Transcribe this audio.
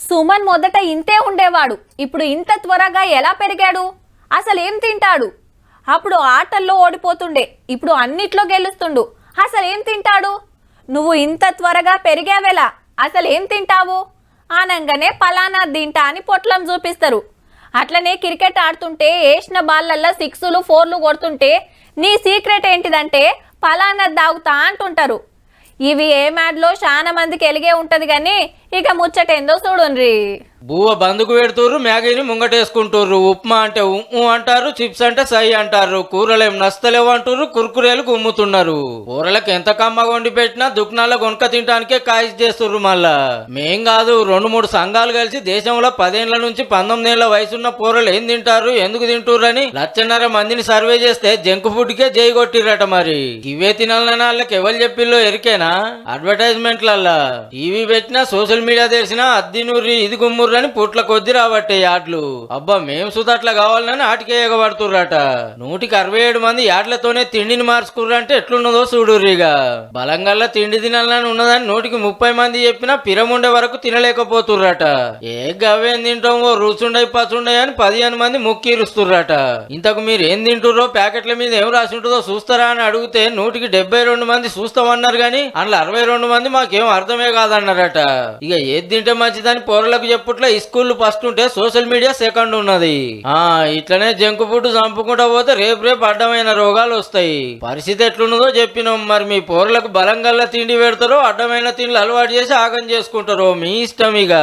సుమన్ మొదట ఇంతే ఉండేవాడు, ఇప్పుడు ఇంత త్వరగా ఎలా పెరిగాడు? అసలు ఏం తింటాడు? అప్పుడు ఆటల్లో ఓడిపోతుండే, ఇప్పుడు అన్నిట్లో గెలుస్తుండు. అసలు ఏం తింటాడు? నువ్వు ఇంత త్వరగా పెరిగావెలా? అసలు ఏం తింటావు అనగానే పలానా తింటా అని పొట్లం చూపిస్తారు. అట్లనే క్రికెట్ ఆడుతుంటే వేసిన బాల్లల్లో 6లు 4లు కొడుతుంటే నీ సీక్రెట్ ఏంటిదంటే పలానా దాగుతా అంటుంటారు. ఇవి ఏ మ్యాడ్లో చాలా మందికి ఎలిగే ఉంటది గాని ఇక ముచ్చటేందో చూడుండ్రి. బువ్వ బందుకు పెడుతుర్రు, మ్యాగీని ముంగటేసుకుంటుర్రు. ఉప్మా అంటే ఉమ్ము అంటారు, చిప్స్ అంటే సై అంటారు, కూరలేం నస్తలేవు అంటుర్రు, కుర్కురేలు గుమ్ముతున్నారు. కూరలకు ఎంత కమ్మగా వండి పెట్టినా దుకాణాల్లో కొనుక తినడానికే కాయిస్ చేస్తుర్రు. మళ్ళా మేం కాదు, 2-3 సంఘాలు కలిసి దేశంలో 10 ఏళ్ల నుంచి 19 ఏళ్ల వయసున్న కూరలు ఏం తింటారు, ఎందుకు తింటుర్రు అని 1,50,000 మందిని సర్వే చేస్తే జంక్ ఫుడ్ కే జై కొట్టిర్రట. మరి ఇవే తినాలని వాళ్ళకి ఎవరు చెప్పిల్లో ఎరికేనా? అడ్వర్టైజ్మెంట్లల్లా టీవీ పెట్టినా సోషల్ మీడియా తెలిసినా అద్దినూరి ఇది గుమ్ముర్రు అని పుట్ల కొద్ది రాబట్టే యాడ్లు. అబ్బా మేం సుతట్లా కావాలని ఆటికే ఎగబడుతుర్రట. 167 మంది యాడ్లతోనే తిండిని మార్చుకుర్రంటే ఎట్లున్నదో చూడుర్రిగా. బలంగల్లా తిండి తినాలని ఉన్నదని 130 మంది చెప్పినా పిరముండే వరకు తినలేకపోతుర్రట. ఏ గవ్వేం తింటామో రుచుండై పచుండై అని 15 మంది ముక్కిరుస్తుర్రట. ఇంతకు మీరు ఏం తింటుర్రో ప్యాకెట్ల మీద ఏం రాసి ఉంటుందో చూస్తారా అని అడిగితే 172 మంది చూస్తామన్నారు గాని అందులో 62 మంది మాకేం అర్థమే కాదన్నారట. ఇక ఏది తింటే మంచిదని పోరలకు చెప్పుట్లా ఈ స్కూల్ ఫస్ట్ ఉంటే సోషల్ మీడియా సెకండ్ ఉన్నది. ఇట్లనే జంక్ ఫుడ్ చంపుకుంటా పోతే రేపు అడ్డమైన రోగాలు వస్తాయి. పరిస్థితి ఎట్లున్నదో చెప్పినాం. మరి మీ పోరలకు బలంగల్లా తిండి పెడతారో అడ్డమైన తిండ్లు అలవాటు చేసి ఆగం చేసుకుంటారో మీ ఇష్టం ఇక.